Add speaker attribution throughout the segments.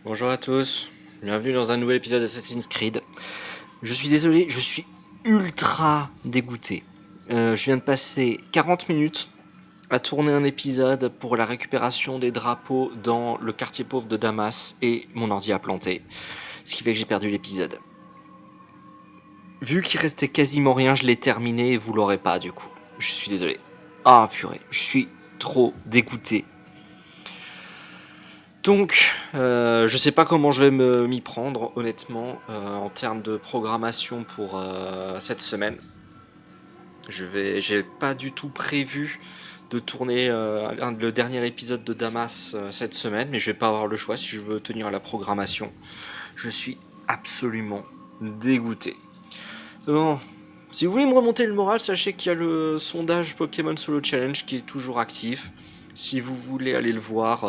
Speaker 1: Bonjour à tous, bienvenue dans un nouvel épisode d'Assassin's Creed. Je suis désolé, je suis ultra dégoûté. Je viens de passer 40 minutes à tourner un épisode pour la récupération des drapeaux dans le quartier pauvre de Damas et mon ordi a planté, ce qui fait que j'ai perdu l'épisode. Vu qu'il restait quasiment rien, je l'ai terminé et vous l'aurez pas du coup. Je suis désolé. Ah purée, je suis trop dégoûté. Donc, je sais pas comment je vais m'y prendre, honnêtement, en termes de programmation pour cette semaine. J'ai pas du tout prévu de tourner le dernier épisode de Damas cette semaine, mais je vais pas avoir le choix si je veux tenir à la programmation. Je suis absolument dégoûté. Bon, si vous voulez me remonter le moral, sachez qu'il y a le sondage Pokémon Solo Challenge qui est toujours actif. Si vous voulez aller le voir,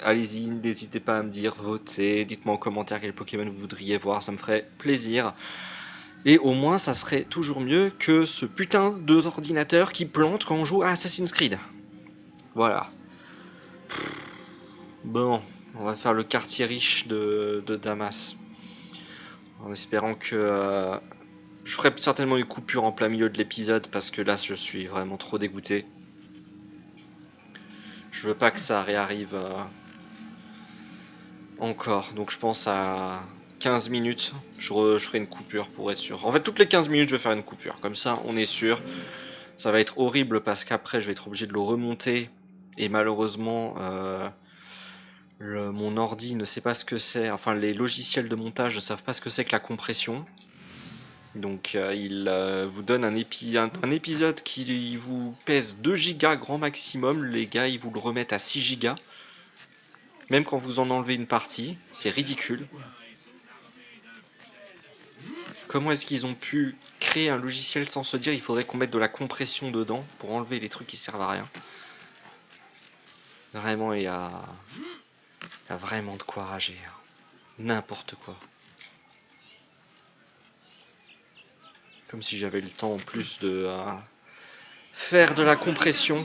Speaker 1: allez-y, n'hésitez pas à me dire, votez, dites-moi en commentaire quel Pokémon vous voudriez voir, ça me ferait plaisir. Et au moins, ça serait toujours mieux que ce putain d'ordinateur qui plante quand on joue à Assassin's Creed. Voilà. Bon, on va faire le quartier riche de Damas. En espérant que je ferai certainement une coupure en plein milieu de l'épisode parce que là je suis vraiment trop dégoûté. Je veux pas que ça réarrive encore. Donc je pense à 15 minutes, je ferai une coupure pour être sûr. En fait toutes les 15 minutes je vais faire une coupure. Comme ça on est sûr. Ça va être horrible parce qu'après je vais être obligé de le remonter. Et malheureusement mon ordi ne sait pas ce que c'est. Enfin les logiciels de montage ne savent pas ce que c'est que la compression. Donc il vous donne un épisode qui vous pèse 2 gigas grand maximum. Les gars, ils vous le remettent à 6 gigas. Même quand vous en enlevez une partie. C'est ridicule. Comment est-ce qu'ils ont pu créer un logiciel sans se dire il faudrait qu'on mette de la compression dedans pour enlever les trucs qui servent à rien. Vraiment, il y a vraiment de quoi rager. N'importe quoi. Comme si j'avais le temps en plus de faire de la compression.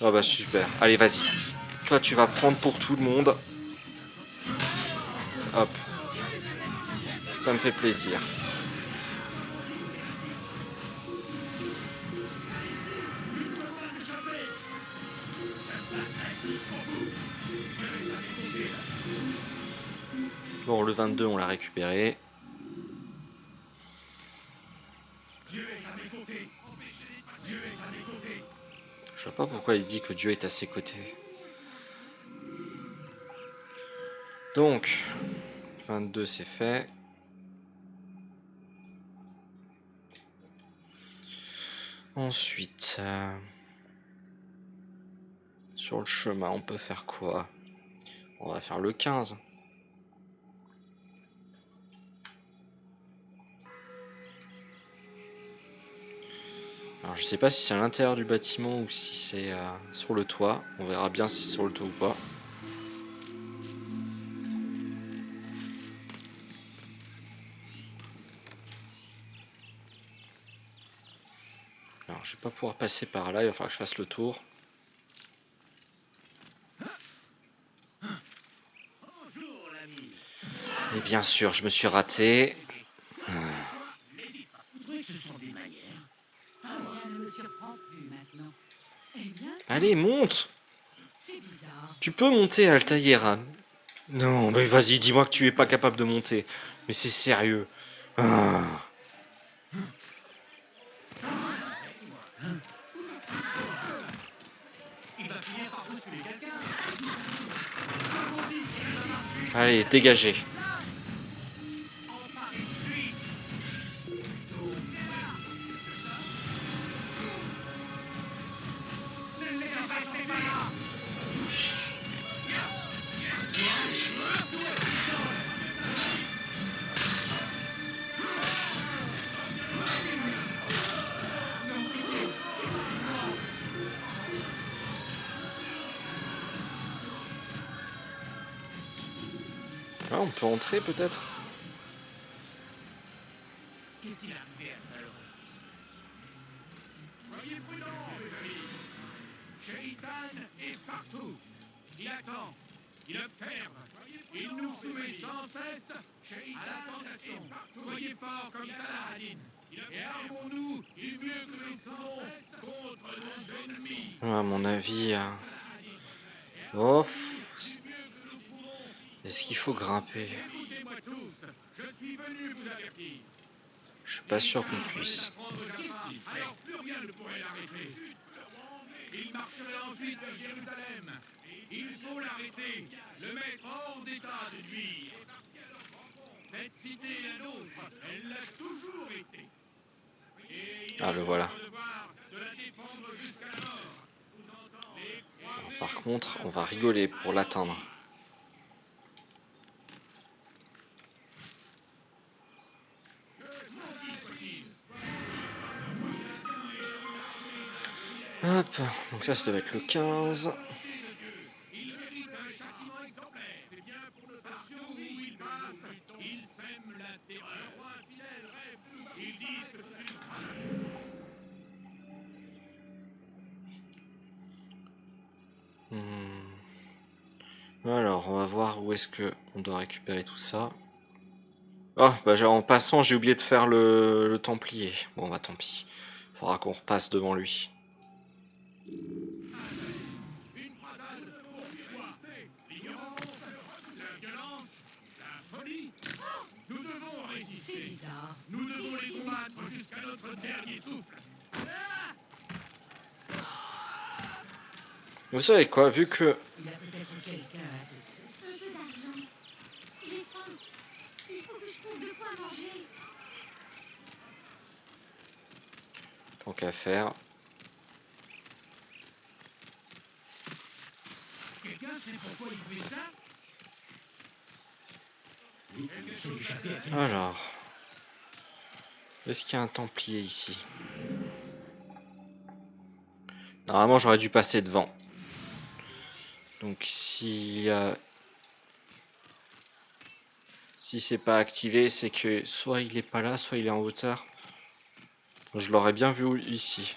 Speaker 1: Ah bah super. Allez, vas-y. Toi, tu vas prendre pour tout le monde. Hop. Ça me fait plaisir. Bon, le 22, on l'a récupéré. Je sais pas pourquoi il dit que Dieu est à ses côtés. Donc, 22, c'est fait. Ensuite, sur le chemin, on peut faire quoi? On va faire le 15. Alors je sais pas si c'est à l'intérieur du bâtiment ou si c'est sur le toit. On verra bien si c'est sur le toit ou pas. Alors je vais pas pouvoir passer par là, il va falloir que je fasse le tour. Et bien sûr, je me suis raté. Allez, monte! Tu peux monter, Altaïra. Non, mais vas-y, dis-moi que tu es pas capable de monter. Mais c'est sérieux. Ah. Allez, dégagez. Ah, on peut entrer peut-être.
Speaker 2: Il observe. Il nous soumet sans cesse à la tentation. Soyez forts comme Saladin. Et armons-nous, il mieux que nous pouvons, contre nos ennemis.
Speaker 1: À mon avis... Oh, est-ce qu'il faut grimper?
Speaker 2: Écoutez-moi tous, je suis venu vous avertir.
Speaker 1: Je suis pas sûr qu'on puisse.
Speaker 2: Alors plus rien ne pourrait l'arrêter. Il marcherait ensuite vers Jérusalem. Il faut l'arrêter, le mettre hors d'état de nuire. Cette cité est la nôtre, elle l'a toujours été. Et il
Speaker 1: Ah, le voilà.
Speaker 2: est devoir de la défendre jusqu'à la mort.
Speaker 1: Alors, par contre, on va rigoler pour l'atteindre. Hop, donc ça devait être le 15.
Speaker 2: Il mérite un châtiment exemplaire. C'est bien pour le partout où il passe. Il sème la terreur. Le roi fidèle rêve. Ils disent que c'est une...
Speaker 1: Alors, on va voir où est-ce que on doit récupérer tout ça. Oh, bah en passant, j'ai oublié de faire le Templier. Bon, bah tant pis. Faudra qu'on repasse devant lui.
Speaker 2: une fatale pourquoi l'ignorance, la violence, la folie. Nous devons résister. Nous devons les combattre jusqu'à notre dernier souffle.
Speaker 1: Vous savez quoi, vu que...
Speaker 3: Il a peut-être quelqu'un à
Speaker 4: Un peu d'argent. J'ai faim. Il faut que je trouve de quoi manger.
Speaker 1: Tant qu'à faire...
Speaker 2: Quelqu'un sait pourquoi il fait ça?
Speaker 1: Alors... Est-ce qu'il y a un Templier ici? Normalement, j'aurais dû passer devant. Donc, si c'est pas activé, c'est que soit il est pas là, soit il est en hauteur. Je l'aurais bien vu ici.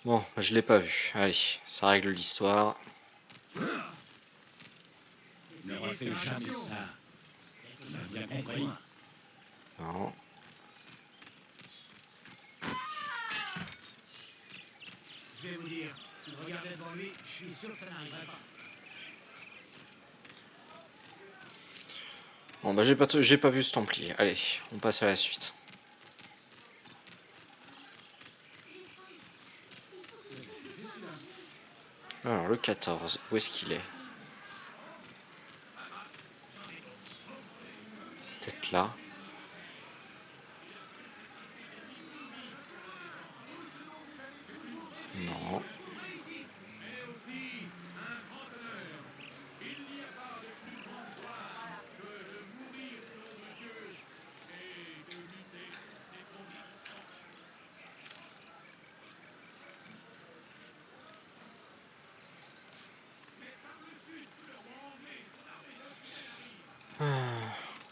Speaker 1: Bon, je l'ai pas vu. Allez, ça règle l'histoire.
Speaker 5: Ne refais jamais ça. Tu as bien compris.
Speaker 1: Non.
Speaker 5: Je vais vous dire, si vous regardez devant lui, je suis sûr que ça n'arriverait pas.
Speaker 1: Bon, bah j'ai pas vu ce Templier. Allez, on passe à la suite. Alors, le 14, où est-ce qu'il est? Peut-être là. Non.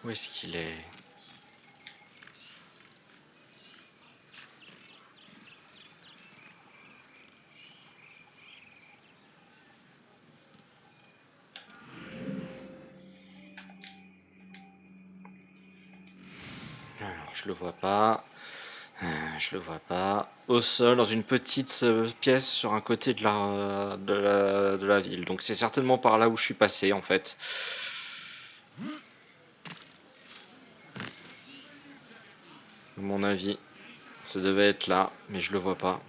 Speaker 1: Où est-ce qu'il est? Alors, je le vois pas. Je le vois pas. Au sol, dans une petite pièce sur un côté de la ville. Donc c'est certainement par là où je suis passé en fait. À mon avis, ça devait être là, mais je le vois pas.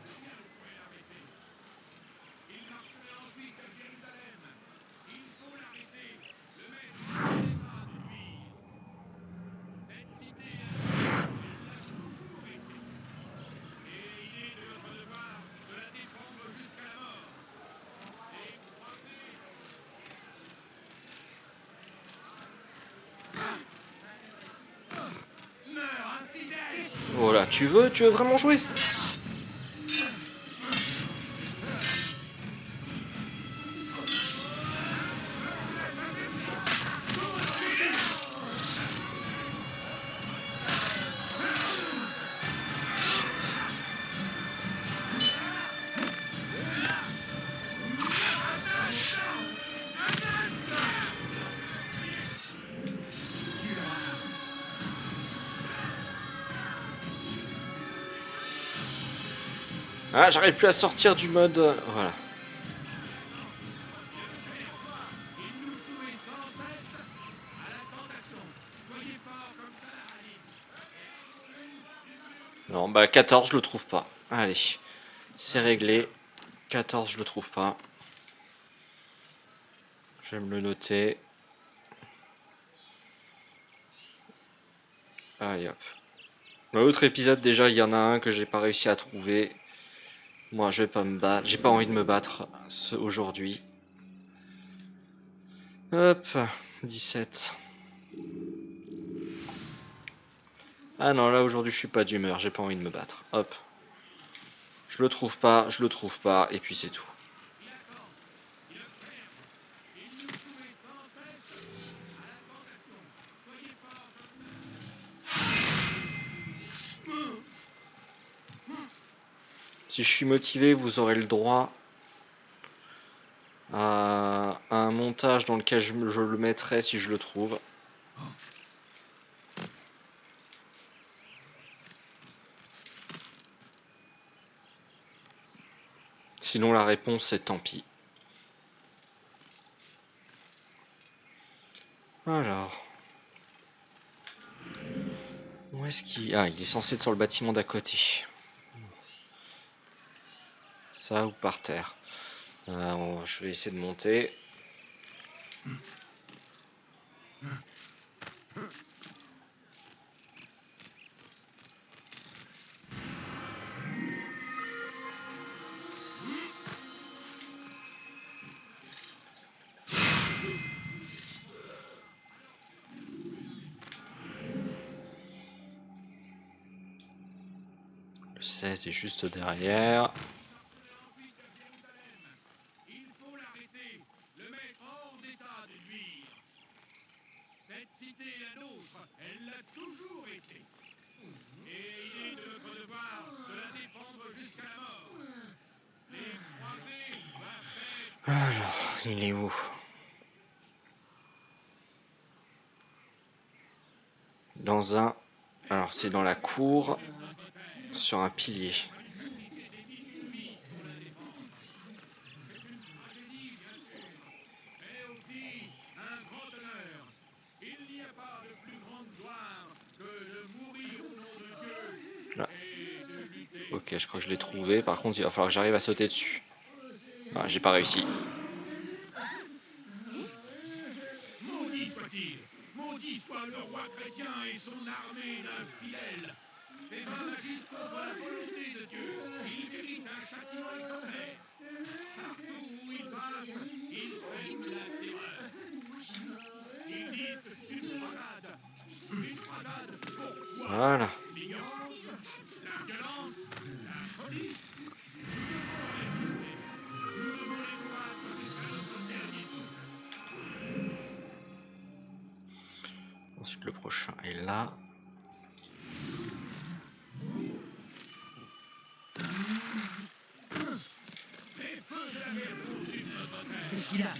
Speaker 1: Voilà, tu veux vraiment jouer? Ah, j'arrive plus à sortir du mode... Voilà.
Speaker 2: Il nous soumet sans cesse à la tentation. Soyez fort comme ça, Alice.
Speaker 1: Non, bah 14, je le trouve pas. Allez, c'est réglé. 14, je le trouve pas. Je vais me le noter. Allez hop. Dans l'autre épisode, déjà, il y en a un que j'ai pas réussi à trouver. Moi, je vais pas me battre. J'ai pas envie de me battre aujourd'hui. Hop, 17. Ah non, là aujourd'hui, je suis pas d'humeur. J'ai pas envie de me battre. Hop. Je le trouve pas, je le trouve pas, et puis c'est tout. Si je suis motivé, vous aurez le droit à un montage dans lequel je le mettrai si je le trouve. Sinon la réponse c'est tant pis. Alors. Où est-ce qu'il... Ah, il est censé être sur le bâtiment d'à côté. Ça ou par terre. Je vais essayer de monter. Le 16 est juste derrière.
Speaker 2: Il faut l'arrêter, le mettre hors d'état de nuire. Cette cité est la nôtre, elle l'a toujours été. Et il est de notre devoir de la défendre jusqu'à la mort. Les croisés doivent être...
Speaker 1: Alors, il est où? Dans un... Alors, c'est dans la cour, sur un pilier.
Speaker 2: Mais aussi un grand honneur. Il n'y a pas de plus grande gloire que de mourir au nom de Dieu
Speaker 1: Là.
Speaker 2: et de lutter.
Speaker 1: Ok, je crois que je l'ai trouvé. Par contre, il va falloir que j'arrive à sauter dessus. Ah, j'ai pas réussi.
Speaker 2: Maudit soit-il! Maudit soit le roi chrétien et son armée d'infidèles! Les hommes agissent contre la volonté de Dieu. Ils méritent un châtiment exemplaire. Partout où ils passent, ils sèment la terreur. Ils disent que c'est une croisade. Une croisade pour quoi?
Speaker 1: Voilà.
Speaker 2: L'ignorance, la violence, la folie. Nous devons les combattre jusqu'à notre dernier souffle.
Speaker 1: Ensuite, le prochain est là.
Speaker 5: Qu'est-ce qu'il a?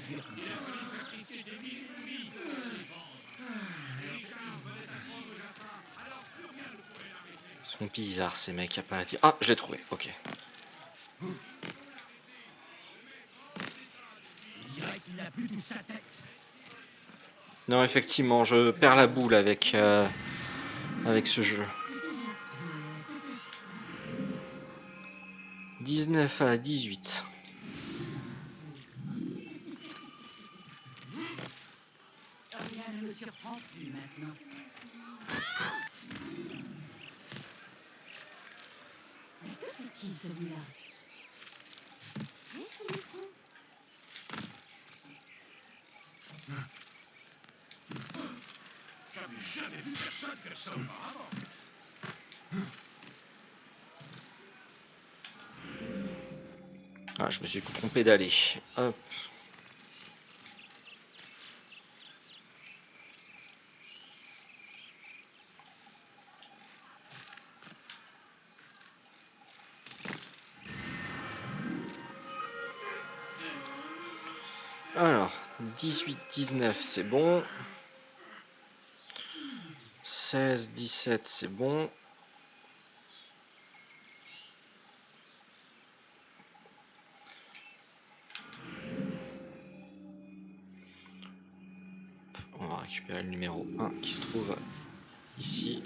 Speaker 1: Ils sont bizarres ces mecs, y a pas à dire. Ah, je l'ai trouvé, ok.
Speaker 5: Il dirait qu'il n'a plus toute sa tête.
Speaker 1: Non, effectivement, je perds la boule avec ce jeu. 19 à 18.
Speaker 3: Rien ne me surprend plus maintenant. Mais que fait-il celui-là?
Speaker 4: Est-ce le micro?
Speaker 2: J'avais jamais vu personne faire ça auparavant.
Speaker 1: Ah, je me suis trompé d'aller. Hop. Alors, 18-19, c'est bon. 16-17, c'est bon. récupérer le numéro 1 qui se trouve ici.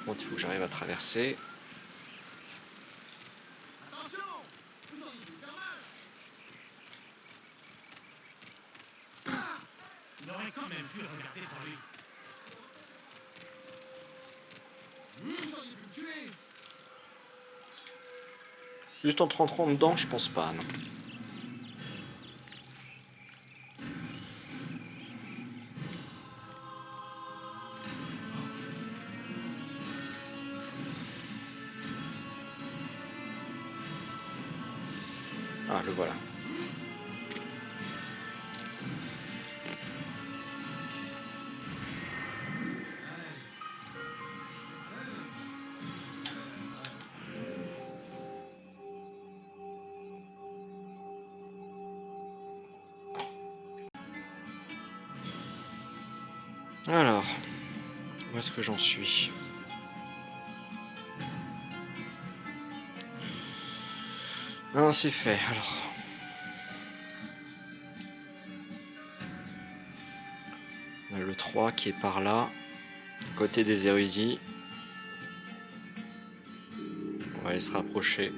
Speaker 1: Bon, il faut que j'arrive à traverser.
Speaker 2: Attention! Vous auriez dû faire mal!
Speaker 5: Il aurait quand même pu regarder pour lui.
Speaker 2: Vous auriez pu me tuer!
Speaker 1: Juste en te rentrant dedans, je pense pas, non. Ah, le voilà. Alors, où est-ce que j'en suis? Ah, c'est fait, alors. On a le 3 qui est par là, côté des érudits. On va aller se rapprocher.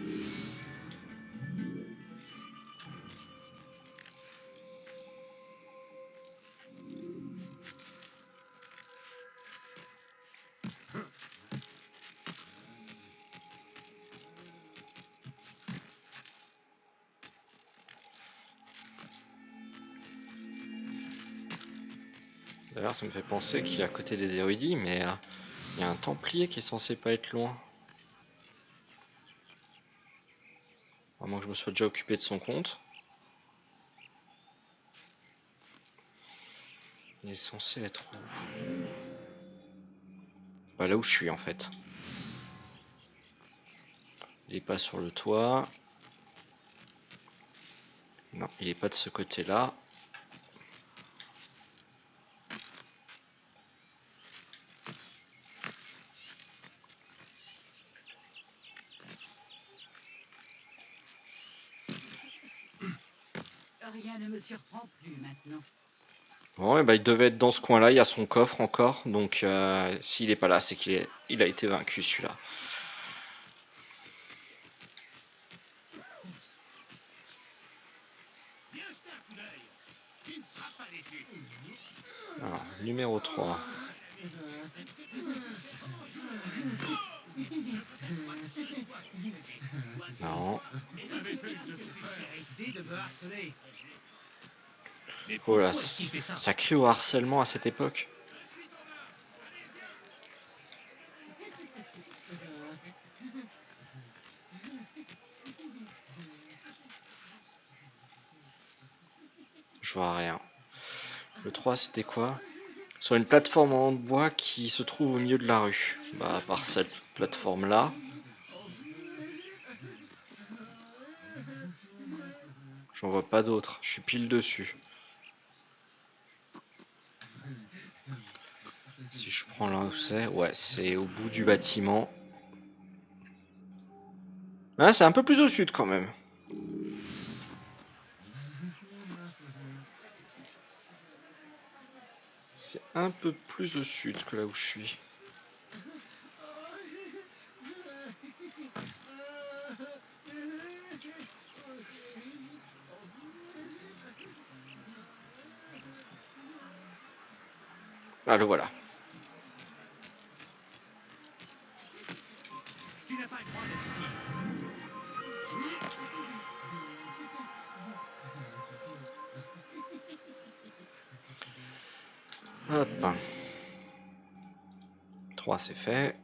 Speaker 1: D'ailleurs, ça me fait penser qu'il est à côté des érudits, mais il y a un templier qui est censé pas être loin. À moins que je me sois déjà occupé de son compte. Il est censé être où? Bah, là où je suis en fait. Il est pas sur le toit. Non, il est pas de ce côté-là.
Speaker 3: Rien ne me surprend plus maintenant.
Speaker 1: Bon, et bah, il devait être dans ce coin-là. Il y a son coffre encore. Donc, s'il est pas là, c'est qu'il a été vaincu celui-là.
Speaker 2: Viens jeter un coup d'œil! Tu ne seras pas déçu!
Speaker 1: Alors, numéro 3. Non.
Speaker 5: Arrêtez de me harceler.
Speaker 1: Oh là, ça crie au harcèlement à cette époque. Je vois rien. Le 3, c'était quoi? Sur une plateforme en bois qui se trouve au milieu de la rue. Bah, à part cette plateforme-là. J'en vois pas d'autres. Je suis pile dessus. Si je prends là où c'est, ouais, c'est au bout du bâtiment. Ah, c'est un peu plus au sud quand même. C'est un peu plus au sud que là où je suis. Ah, le voilà.
Speaker 5: Tu n'as pas le droit d'être ici.
Speaker 1: Hop. 3, c'est fait.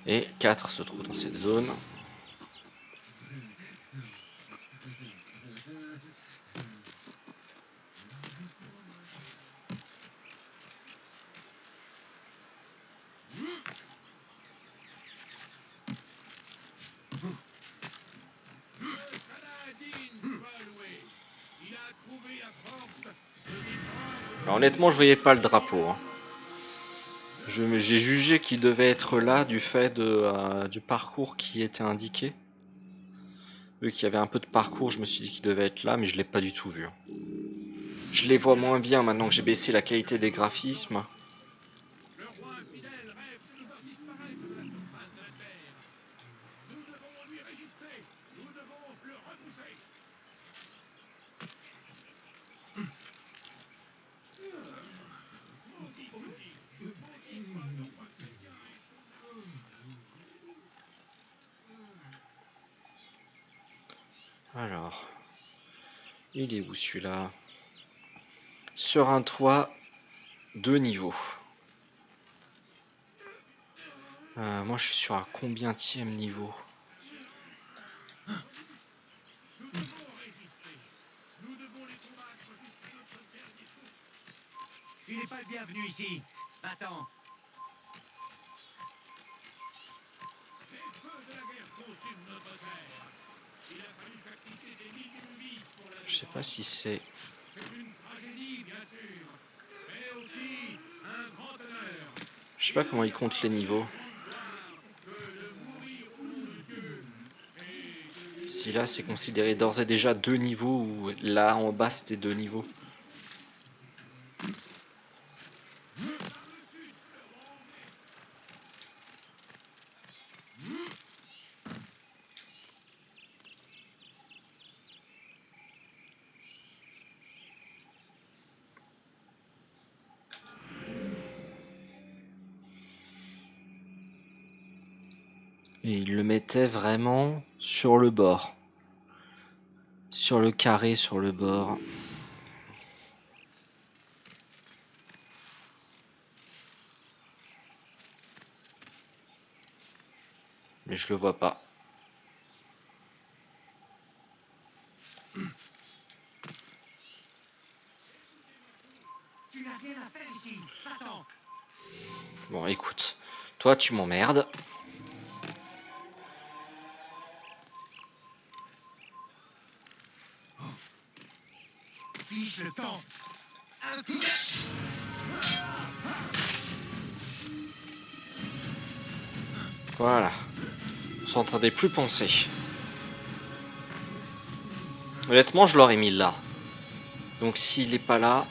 Speaker 1: Et 4 se trouve dans cette zone. Alors honnêtement, je voyais pas le drapeau. Hein. J'ai jugé qu'il devait être là du fait du parcours qui était indiqué. Vu qu'il y avait un peu de parcours, je me suis dit qu'il devait être là, mais je l'ai pas du tout vu. Je les vois moins bien maintenant que j'ai baissé la qualité des graphismes.
Speaker 2: Le roi infidèle rêve de nous voir disparaître de la surface de la Terre. Nous devons lui résister. Nous devons le repousser.
Speaker 1: Alors, il est où celui-là? Sur un toit, 2 niveaux. Moi, je suis sur un combienième niveau?
Speaker 2: Nous devons les combattre jusqu'à notre dernier souffle.
Speaker 5: Tu n'es pas le bienvenu ici. Attends.
Speaker 2: Les feux de la guerre consument notre terre. Il a fallu sacrifier des millions de vies pour la
Speaker 1: Je sais pas
Speaker 2: défendre.
Speaker 1: si c'est...
Speaker 2: C'est une tragédie, bien sûr, mais aussi un grand honneur.
Speaker 1: Je sais pas comment ils comptent les niveaux. Si là, c'est considéré d'ores et déjà 2 niveaux, ou là, en bas, c'était 2 niveaux. Et il le mettait vraiment sur le bord. Sur le carré, sur le bord. Mais je le vois pas.
Speaker 5: Tu n'as rien à faire ici. Attends.
Speaker 1: Bon, écoute. Toi, tu m'emmerdes.
Speaker 5: Fiche le temps.
Speaker 1: Voilà. On s'entendait plus penser. Honnêtement, je l'aurais mis là. Donc s'il est pas là,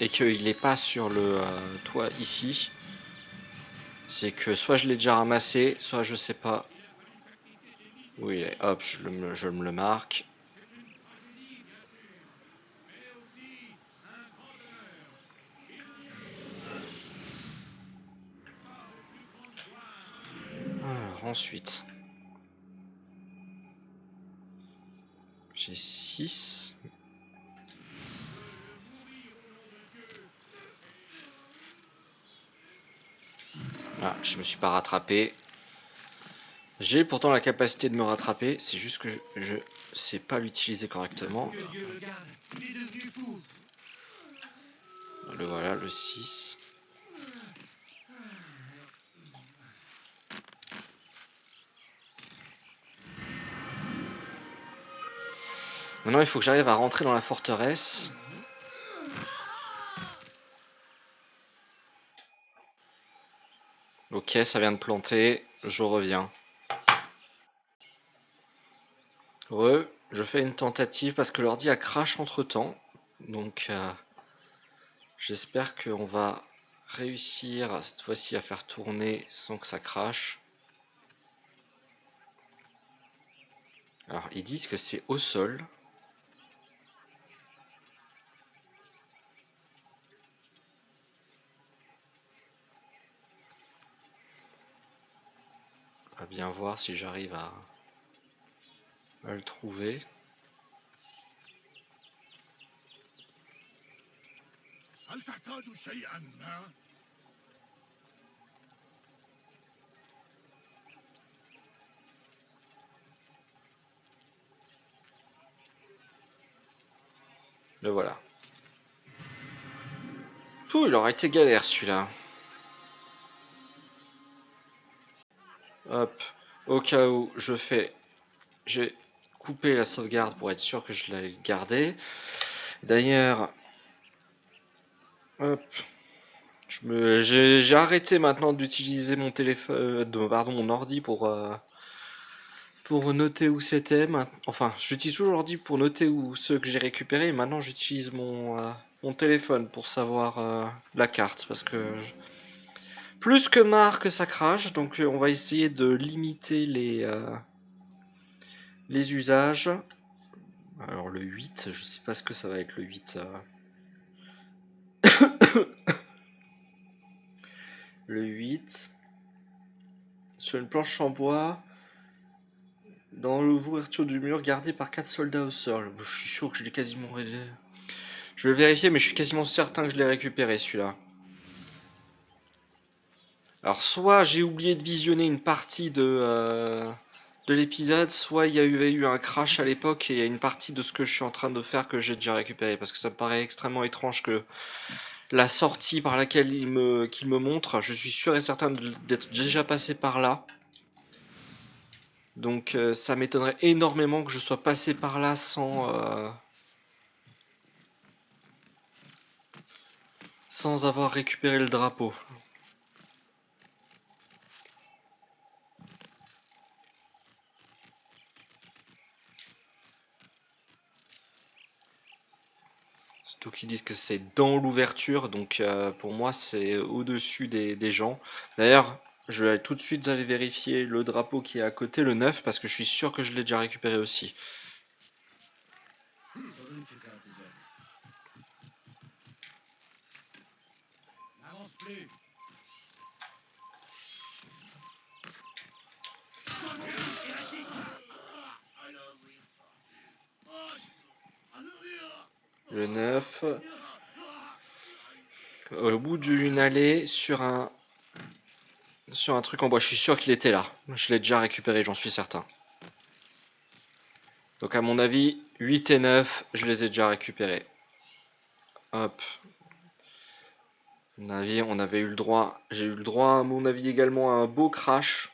Speaker 1: et qu'il est pas sur le toit ici, c'est que soit je l'ai déjà ramassé, soit je sais pas où il est. Hop, je me le marque. Alors ensuite, j'ai 6. Ah, je me suis pas rattrapé. J'ai pourtant la capacité de me rattraper, c'est juste que je sais pas l'utiliser correctement.
Speaker 5: Que Dieu le garde. Il est devenu fou.
Speaker 1: Le voilà, le 6. Maintenant, il faut que j'arrive à rentrer dans la forteresse. Ok, ça vient de planter. Je reviens. Je fais une tentative parce que l'ordi a crash entre temps. Donc, j'espère qu'on va réussir cette fois-ci à faire tourner sans que ça crache. Alors, ils disent que c'est au sol. On va bien voir si j'arrive à le trouver.
Speaker 2: هل تحتاج شيئا ما؟
Speaker 1: Le voilà. Pouh, il aurait été galère celui-là. Hop. Au cas où j'ai coupé la sauvegarde pour être sûr que je l'allais garder. D'ailleurs, hop. J'ai arrêté maintenant d'utiliser mon téléphone, pardon, mon ordi pour noter où c'était. Enfin, j'utilise toujours l'ordi pour noter où ceux que j'ai récupérés. Et maintenant, j'utilise mon téléphone pour savoir la carte. Parce que plus que marre que ça crache. Donc, on va essayer de limiter les usages. Alors, le 8, je sais pas ce que ça va être le 8. Le 8. Sur une planche en bois. Dans l'ouverture du mur, gardé par 4 soldats au sol. Je suis sûr que je l'ai quasiment... Je vais le vérifier, mais je suis quasiment certain que je l'ai récupéré, celui-là. Alors, soit j'ai oublié de visionner une partie de l'épisode, soit il y avait eu un crash à l'époque et il y a une partie de ce que je suis en train de faire que j'ai déjà récupéré. Parce que ça me paraît extrêmement étrange que la sortie par laquelle qu'il me montre, je suis sûr et certain d'être déjà passé par là. Donc ça m'étonnerait énormément que je sois passé par là sans avoir récupéré le drapeau. Surtout qu'ils disent que c'est dans l'ouverture, donc pour moi c'est au-dessus des gens. D'ailleurs, je vais tout de suite aller vérifier le drapeau qui est à côté, le 9, parce que je suis sûr que je l'ai déjà récupéré aussi.
Speaker 5: N'avance plus.
Speaker 1: Le 9. Au bout d'une allée, sur un truc en bois. Je suis sûr qu'il était là. Je l'ai déjà récupéré, j'en suis certain. Donc à mon avis, 8 et 9, je les ai déjà récupérés. Hop. À mon avis, on avait eu le droit. J'ai eu le droit, à mon avis, également à un beau crash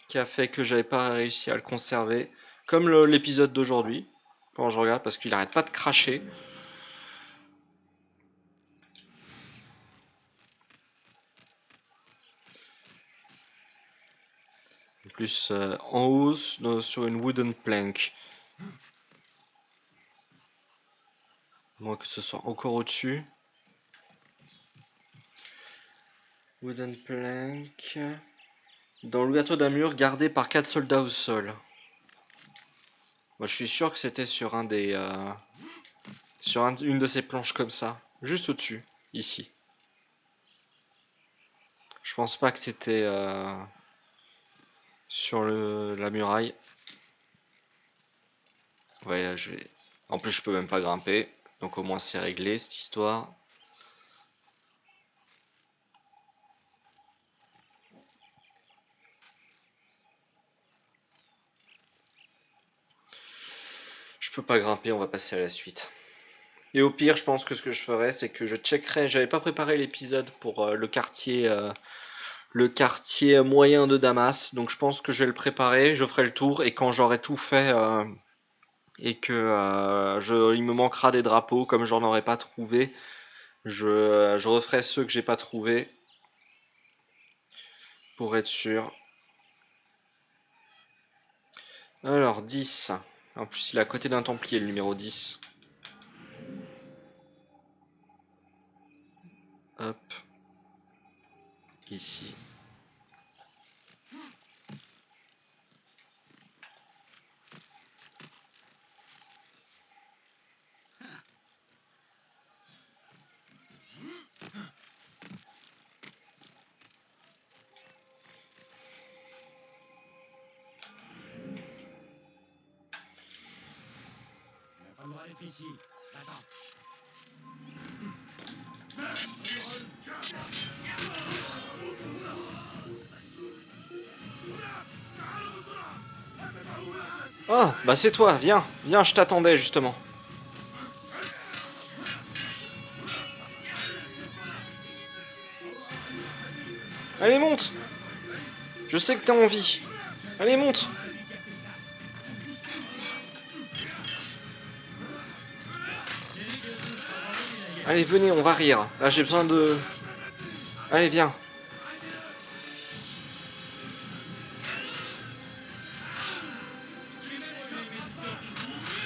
Speaker 1: qui a fait que j'avais pas réussi à le conserver. Comme l'épisode d'aujourd'hui. Quand je regarde, parce qu'il arrête pas de cracher. En plus, en haut, sur une wooden plank. Moi que ce soit encore au-dessus. Wooden plank. Dans l'ouverture d'un mur gardé par 4 soldats au sol. Moi je suis sûr que c'était sur un des... sur une de ces planches comme ça. Juste au-dessus. Ici. Je pense pas que c'était sur la muraille. Ouais, je vais... En plus je peux même pas grimper. Donc au moins c'est réglé cette histoire. Je peux pas grimper, on va passer à la suite. Et au pire, je pense que ce que je ferais, c'est que je checkerais. J'avais pas préparé l'épisode pour le quartier moyen de Damas, donc je pense que je vais le préparer. Je ferai le tour et quand j'aurai tout fait et que il me manquera des drapeaux, comme j'en aurai pas trouvé, je referai ceux que j'ai pas trouvés pour être sûr. Alors 10. En plus, il est à côté d'un templier, le numéro 10. Hop. Ici.
Speaker 5: Il n'a pas le droit d'être ici. Attends.
Speaker 1: Oh, bah c'est toi, viens, viens, je t'attendais justement. Allez, monte. Je sais que t'as envie. Allez, monte. Allez, venez, on va rire. Là, j'ai besoin de... Allez, viens.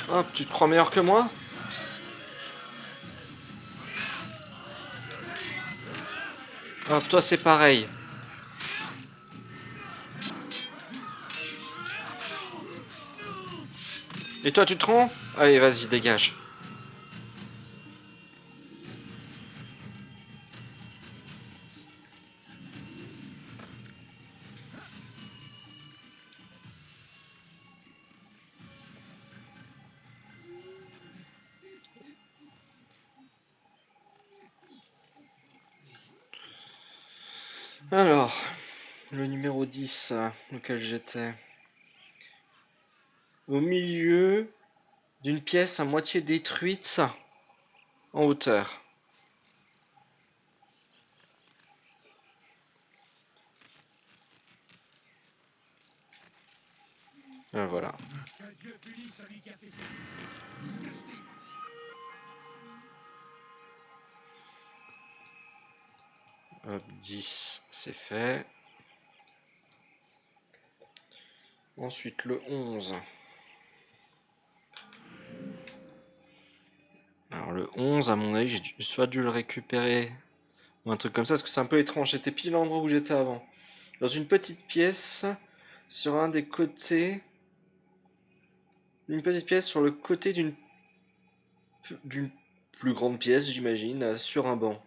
Speaker 1: Hop, tu te crois meilleur que moi? Hop, toi c'est pareil. Et toi tu te rends? Allez, vas-y, dégage. Alors, le numéro 10, lequel j'étais. Au milieu d'une pièce à moitié détruite en hauteur. Voilà.
Speaker 2: Que Dieu punisse celui qui a fait ça.
Speaker 1: Hop, 10, c'est fait. Ensuite, le 11. Alors, le 11, à mon avis, j'ai soit dû le récupérer ou un truc comme ça, parce que c'est un peu étrange. J'étais pile à l'endroit où j'étais avant. Dans une petite pièce, sur un des côtés. Une petite pièce sur le côté d'une plus grande pièce, j'imagine, sur un banc.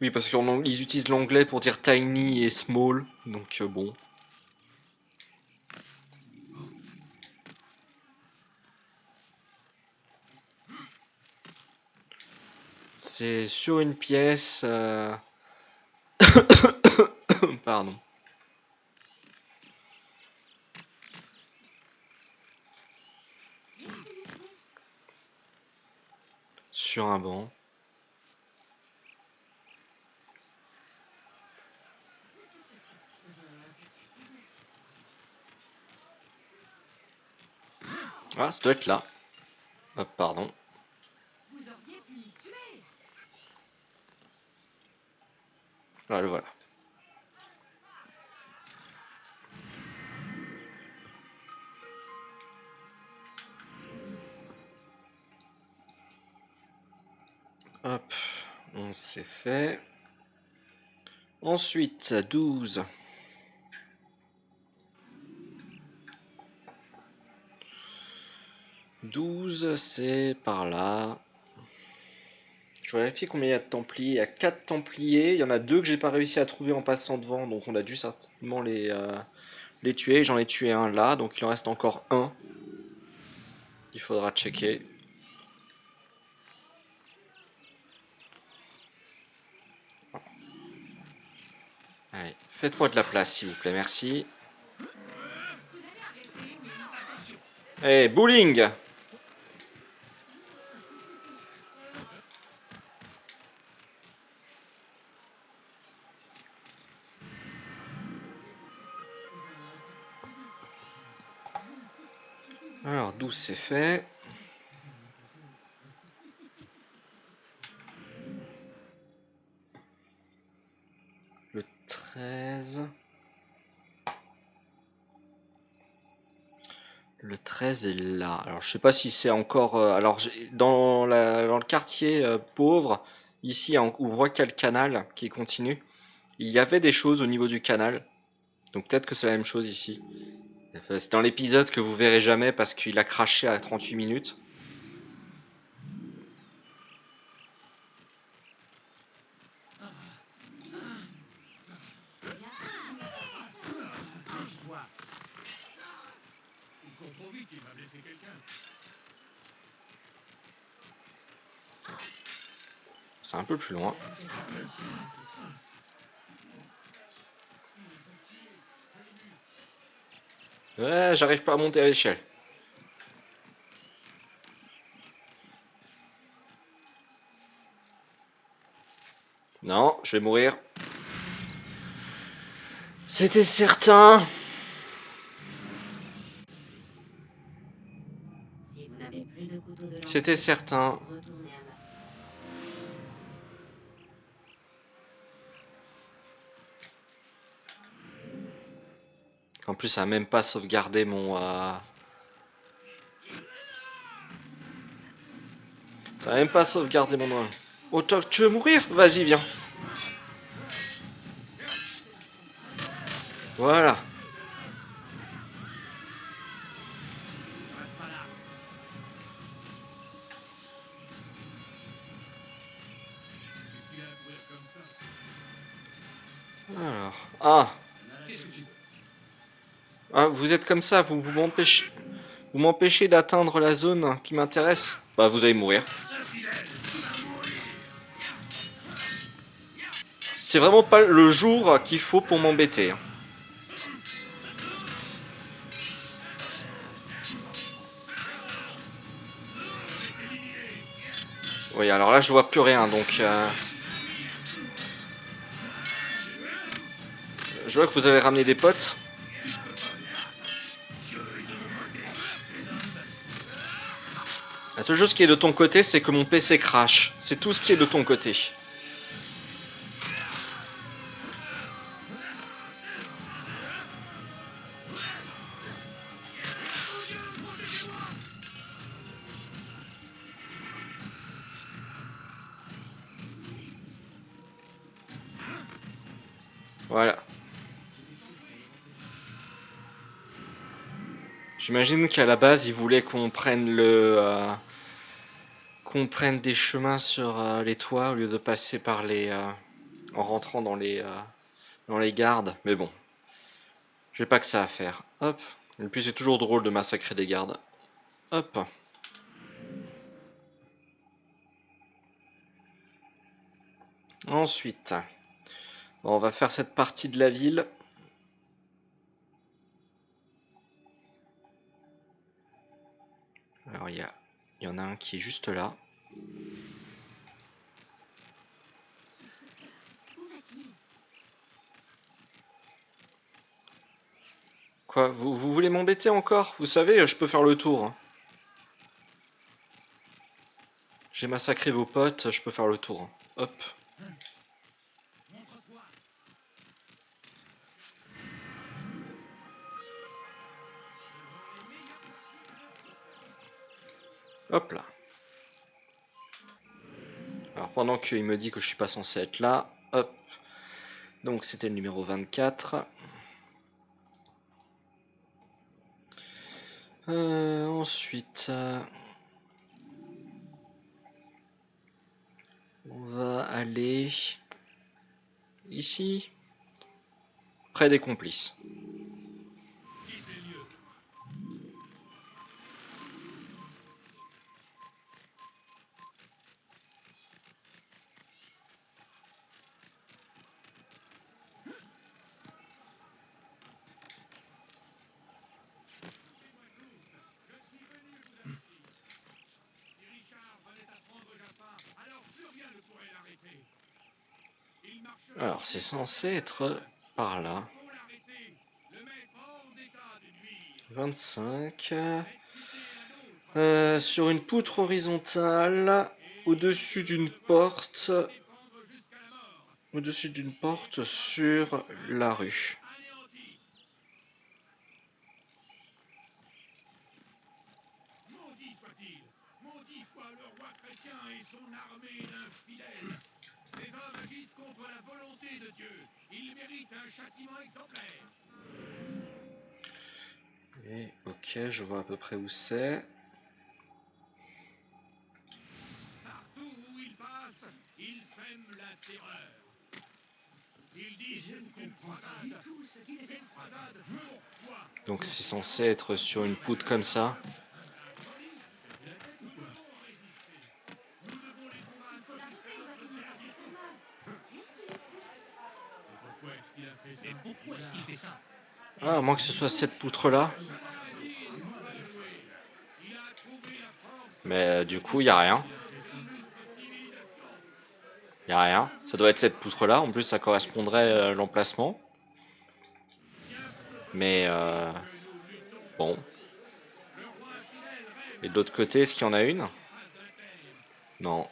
Speaker 1: Oui, parce qu'ils utilisent l'anglais pour dire tiny et small, donc bon. C'est sur une pièce. Pardon. Sur un banc. Ah, ça doit être là. Hop, pardon.
Speaker 3: Vous auriez pu me tuer.
Speaker 1: Ah, le voilà. Hop, on s'est fait. Ensuite, 12. 12, c'est par là. Je vérifie combien il y a de Templiers. Il y a 4 Templiers. Il y en a 2 que j'ai pas réussi à trouver en passant devant. Donc on a dû certainement les tuer. J'en ai tué un là. Donc il en reste encore un. Il faudra checker. Allez, faites-moi de la place s'il vous plaît. Merci. Eh, bowling! Alors, 12 c'est fait. Le 13. Le 13 est là. Alors, je sais pas si c'est encore. Alors, dans le quartier pauvre, ici, on voit qu'il y a le canal qui continue. Il y avait des choses au niveau du canal. Donc, peut-être que c'est la même chose ici. C'est dans l'épisode que vous verrez jamais parce qu'il a craché à 38 minutes.
Speaker 2: Toi. Il court trop vite, il va blesser quelqu'un.
Speaker 1: C'est un peu plus loin. Ouais, j'arrive pas à monter à l'échelle. Non, je vais mourir. C'était certain.
Speaker 6: Si vous n'avez plus de couteau de lancer,
Speaker 1: C'était certain.
Speaker 6: retournez à Massy.
Speaker 1: En plus, ça a même pas sauvegardé mon... Ça a même pas sauvegardé mon... Oh, tu veux mourir? Vas-y, viens. Voilà.
Speaker 5: Reste pas là.
Speaker 2: Qu'est-ce qu'il a à courir comme ça?
Speaker 1: Alors... Ah.
Speaker 5: Qu'est-ce que tu veux?
Speaker 1: Ah, vous êtes comme ça, vous m'empêchez... Vous m'empêchez d'atteindre la zone qui m'intéresse. Bah, vous allez mourir. C'est vraiment pas le jour qu'il faut pour m'embêter. Hein. Oui, alors là, je vois plus rien, donc... Je vois que vous avez ramené des potes. La seule chose qui est de ton côté, c'est que mon PC crash. C'est tout ce qui est de ton côté. Voilà. J'imagine qu'à la base, ils voulaient qu'on prenne qu'on prenne des chemins sur les toits au lieu de passer par les... en rentrant dans les gardes. Mais bon. J'ai pas que ça à faire. Hop. Et puis c'est toujours drôle de massacrer des gardes. Hop. Ensuite, bon, on va faire cette partie de la ville. Alors il y en a un qui est juste là.
Speaker 4: Où va-t-il?
Speaker 1: Quoi, vous voulez m'embêter encore? Vous savez, je peux faire le tour. Hein. J'ai massacré vos potes, je peux faire le tour. Hein. Hop.
Speaker 5: Montre-toi.
Speaker 1: Hop là. Alors pendant qu'il me dit que je suis pas censé être là, hop. Donc c'était le numéro 24. Ensuite, on va aller ici, près des complices.
Speaker 2: Si Richard venait à prendre Jafar, alors plus rien ne pourrait l'arrêter. Il marcherait
Speaker 1: Alors c'est censé être par là.
Speaker 2: pour l'arrêter, le mettre hors d'état de nuire.
Speaker 1: 25. Sur une poutre horizontale, au-dessus d'une porte.
Speaker 2: Défendre jusqu'à la mort,
Speaker 1: Au-dessus d'une porte sur la rue.
Speaker 2: anéanti. Maudit soit-il, maudit soit le roi chrétien et son armée d'infidèles. Ces hommes agissent contre la volonté de Dieu. Ils méritent un châtiment exemplaire.
Speaker 1: Et ok, je vois à peu près où c'est.
Speaker 2: Partout où ils passent, ils sèment la terreur. Ils disent je ne comprends pas du tout ce qu'il fait. Croisade, pourquoi?
Speaker 1: Donc c'est censé être sur une poutre comme ça.
Speaker 2: Pourquoi est-ce qu'il a fait ça?
Speaker 5: Et pourquoi est-ce qu'il fait ça?
Speaker 1: Ah, à moins que ce soit cette poutre là. Mais du coup, il n'y a rien. Il n'y a rien. Ça doit être cette poutre là. En plus, ça correspondrait à l'emplacement. Mais bon. Et de l'autre côté, est-ce qu'il y en a une? Non.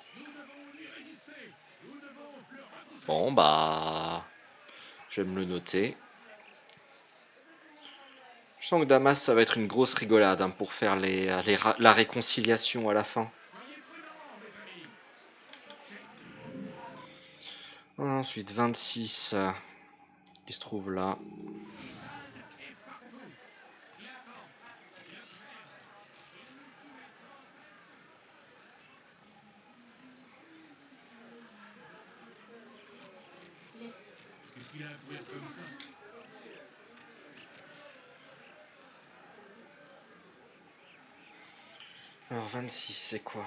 Speaker 1: Bon, bah... Je vais me le noter. sens que Damas, ça va être une grosse rigolade hein, pour faire la réconciliation à la fin. Ensuite, 26 qui se trouve là.
Speaker 2: Qu'est-ce qu'il a à courir comme ça?
Speaker 1: Alors 26, c'est quoi?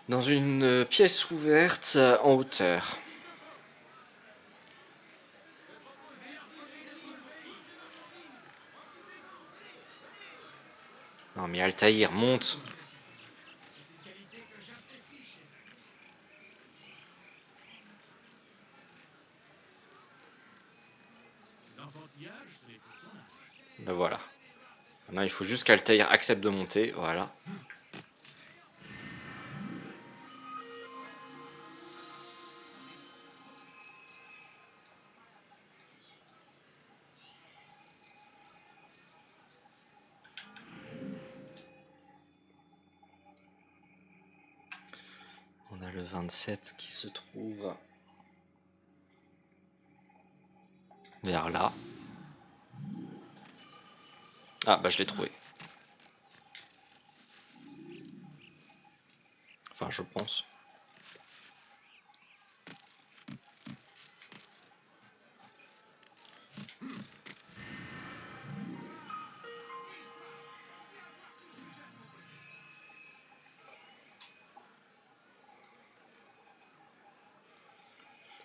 Speaker 1: Dans une pièce ouverte en hauteur. Non mais Altaïr, monte.
Speaker 2: L'enfantillage, c'est pour son âge.
Speaker 1: Ben voilà. Maintenant il faut juste qu'Altaïr accepte de monter, voilà. On a le 27 qui se trouve vers là. Ah bah je l'ai trouvé. Enfin je pense.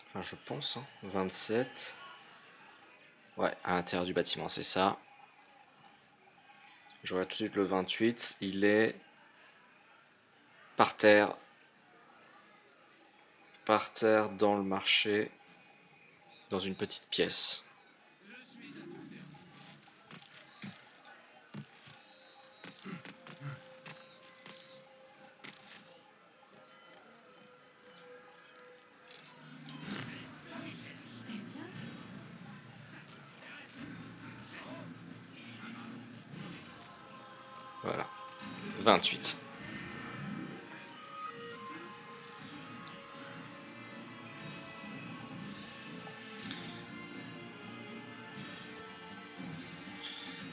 Speaker 1: Enfin je pense, hein. 27. Ouais, à l'intérieur du bâtiment, c'est ça. Je regarde tout de suite le 28, il est par terre dans le marché, dans une petite pièce. Voilà, 28.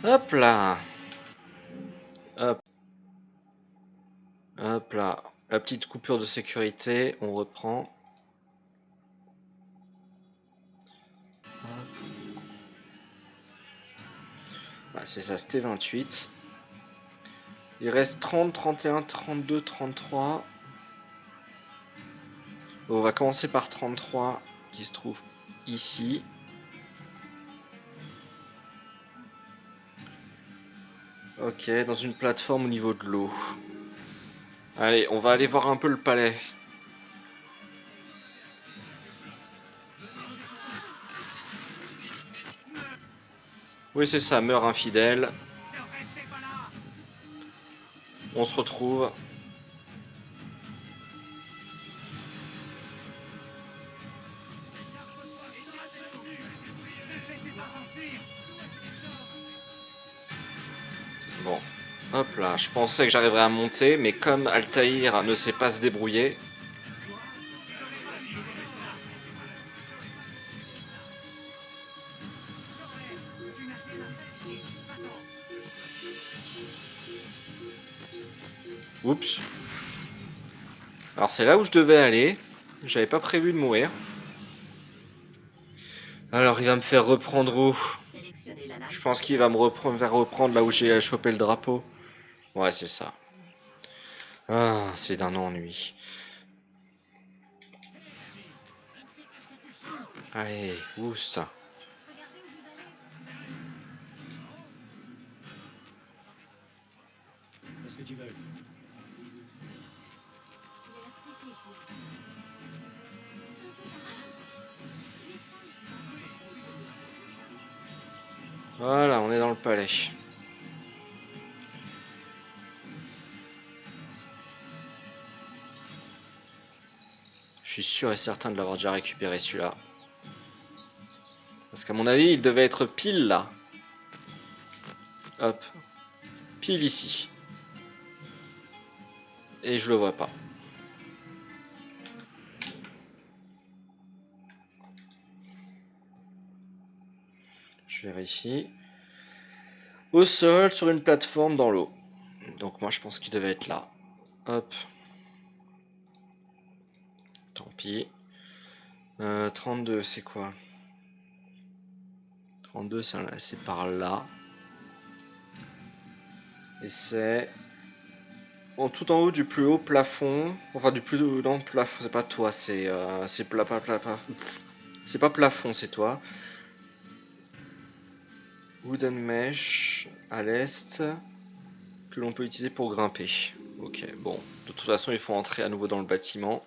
Speaker 1: Hop là. Hop. Hop là. La petite coupure de sécurité, on reprend. Ah, c'est ça, c'était 28. Il reste 30, 31, 32, 33. Bon, on va commencer par 33 qui se trouve ici. Ok, dans une plateforme au niveau de l'eau. Allez, on va aller voir un peu le palais. Oui, c'est ça, meurt infidèle. On se retrouve. Bon, hop là, je pensais que j'arriverais à monter, mais comme Altaïr ne sait pas se débrouiller... Oups. Alors c'est là où je devais aller. J'avais pas prévu de mourir. Alors il va me faire reprendre où?
Speaker 6: Sélectionnez la
Speaker 1: Je pense qu'il va me reprendre là où j'ai chopé le drapeau. Ouais, c'est ça. Ah, c'est d'un ennui. Allez, boost.
Speaker 4: Regardez où vous allez.
Speaker 5: Qu'est-ce que tu veux?
Speaker 4: Il a l'air pressé, celui-là.
Speaker 1: Voilà, on est dans le palais. Je suis sûr et certain de l'avoir déjà récupéré celui-là. Parce qu'à mon avis, il devait être pile là. Hop. Pile ici. Et je le vois pas. Je vérifie. Au sol, sur une plateforme dans l'eau. Donc moi je pense qu'il devait être là. Hop. Tant pis. 32 c'est quoi? 32 c'est par là. Et c'est tout en haut du plus haut plafond. Enfin du plus haut non, plafond, c'est pas toi, c'est c'est pas plafond, c'est toi. Wooden mesh à l'est que l'on peut utiliser pour grimper. Ok, bon. De toute façon, il faut entrer à nouveau dans le bâtiment.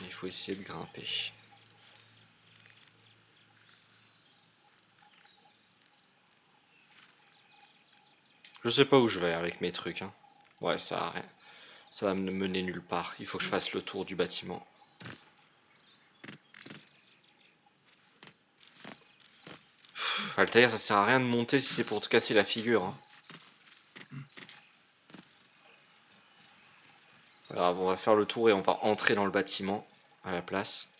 Speaker 1: Il faut essayer de grimper. Je sais pas où je vais avec mes trucs. Hein. Ouais, ça va me mener nulle part. Il faut que je fasse le tour du bâtiment. Altair, ça sert à rien de monter si c'est pour te casser la figure. Hein. Alors, on va faire le tour et on va entrer dans le bâtiment à la place.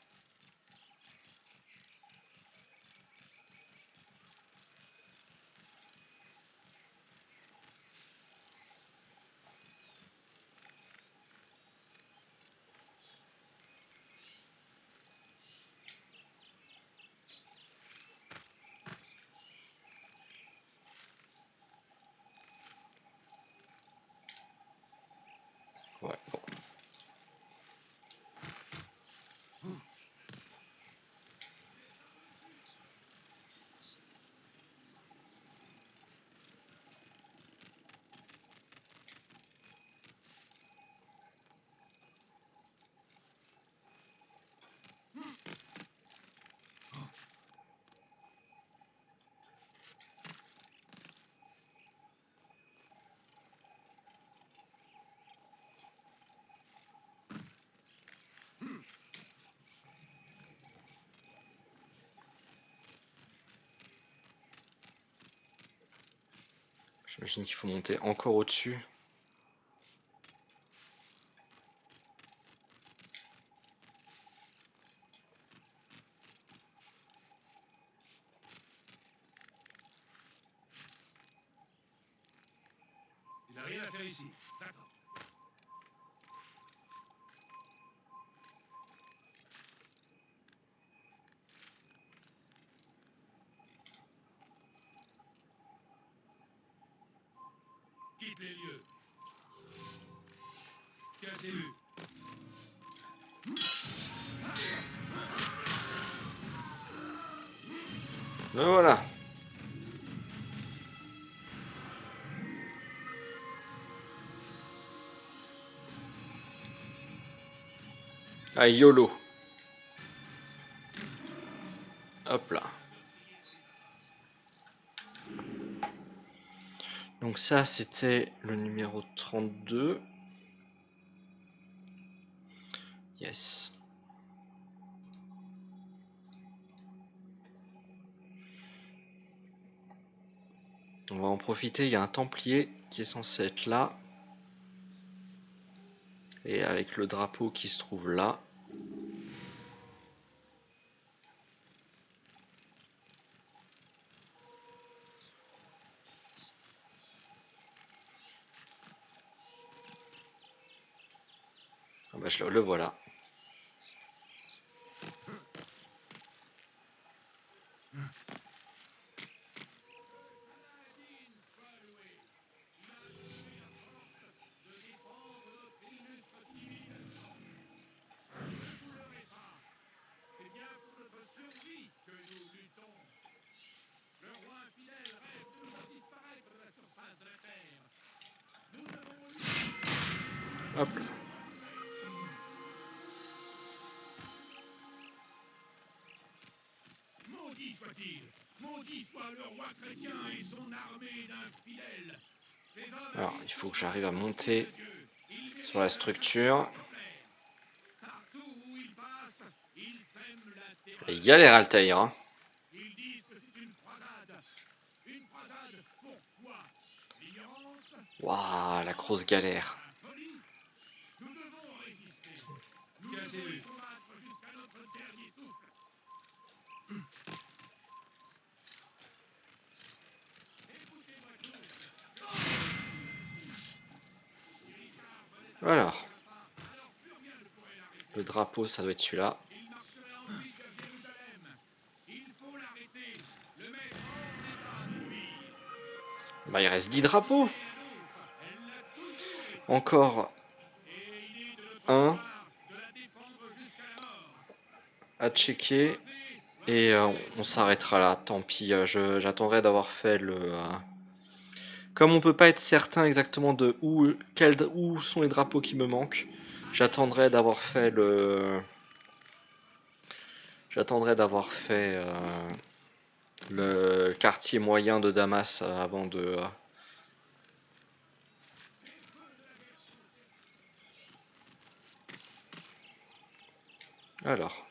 Speaker 1: Ouais, bon. J'imagine qu'il faut monter encore au-dessus.
Speaker 2: Il n'a rien à faire ici. D'accord. Quitte les lieux. Cassez-le.
Speaker 1: Le voilà. Ah, YOLO. Hop là. Donc ça, c'était le numéro 32. Yes. On va en profiter, il y a un templier qui est censé être là. Et avec le drapeau qui se trouve là. Ah bah le voilà.
Speaker 2: C'est bien pour notre survie que nous luttons. Le roi infidèle rêve de nous faire disparaître de la surface de la terre. Nous devons lutter.
Speaker 1: Hop là.
Speaker 2: Maudit soit-il. chrétien et son armée d'infidèles. Ces hommes
Speaker 1: Alors, il faut que j'arrive à monter sur la structure.
Speaker 2: partout où ils passent, ils sèment la terreur.
Speaker 1: Il galère Altaïr, hein.
Speaker 2: Ils disent que c'est une croisade. Une croisade pourquoi? L'ignorance?
Speaker 1: Waouh, la grosse galère.
Speaker 2: La folie? Nous devons résister. Nous devons les combattre jusqu'à notre dernier souffle.
Speaker 1: Alors, le drapeau, ça doit être celui-là.
Speaker 2: Il marcherait ensuite vers Jérusalem. Il faut l'arrêter. Le mettre hors d'état de nuire.
Speaker 1: Bah, il reste 10 drapeaux. Encore un
Speaker 2: De la défendre jusqu'à la mort.
Speaker 1: à checker. Et on s'arrêtera là. Tant pis, j'attendrai d'avoir fait le... Comme on peut pas être certain exactement de où sont les drapeaux qui me manquent, j'attendrai d'avoir fait le... J'attendrai d'avoir fait le quartier moyen de Damas avant de... Alors.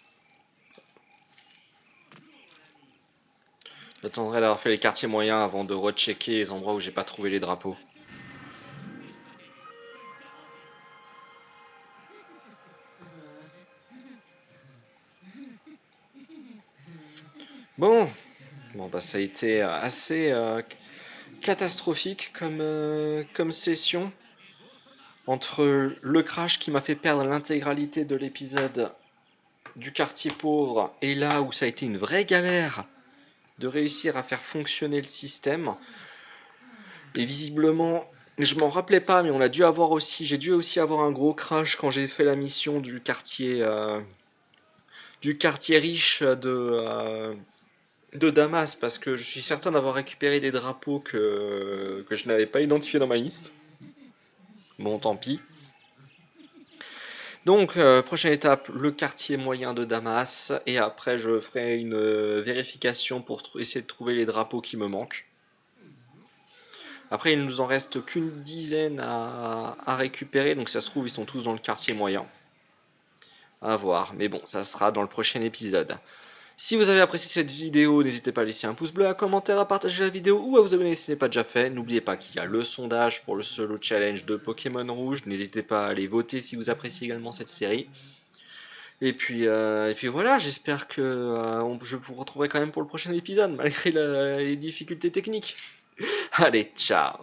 Speaker 1: J'attendrai d'avoir fait les quartiers moyens avant de rechecker les endroits où j'ai pas trouvé les drapeaux. Bon, bah ça a été assez catastrophique comme session. Entre le crash qui m'a fait perdre l'intégralité de l'épisode du quartier pauvre et là où ça a été une vraie galère de réussir à faire fonctionner le système. Et visiblement, je m'en rappelais pas, mais on a dû avoir aussi, j'ai dû aussi avoir un gros crash quand j'ai fait la mission du quartier riche de Damas, parce que je suis certain d'avoir récupéré des drapeaux que je n'avais pas identifiés dans ma liste. Bon, tant pis. Donc, prochaine étape, le quartier moyen de Damas, et après je ferai une vérification pour essayer de trouver les drapeaux qui me manquent. Après, il ne nous en reste qu'une dizaine à récupérer, donc ça se trouve, ils sont tous dans le quartier moyen. À voir, mais bon, ça sera dans le prochain épisode. Si vous avez apprécié cette vidéo, n'hésitez pas à laisser un pouce bleu, un commentaire, à partager la vidéo ou à vous abonner si ce n'est pas déjà fait. N'oubliez pas qu'il y a le sondage pour le solo challenge de Pokémon Rouge. N'hésitez pas à aller voter si vous appréciez également cette série. Et puis voilà, j'espère que je vous retrouverai quand même pour le prochain épisode, malgré les difficultés techniques. Allez, ciao!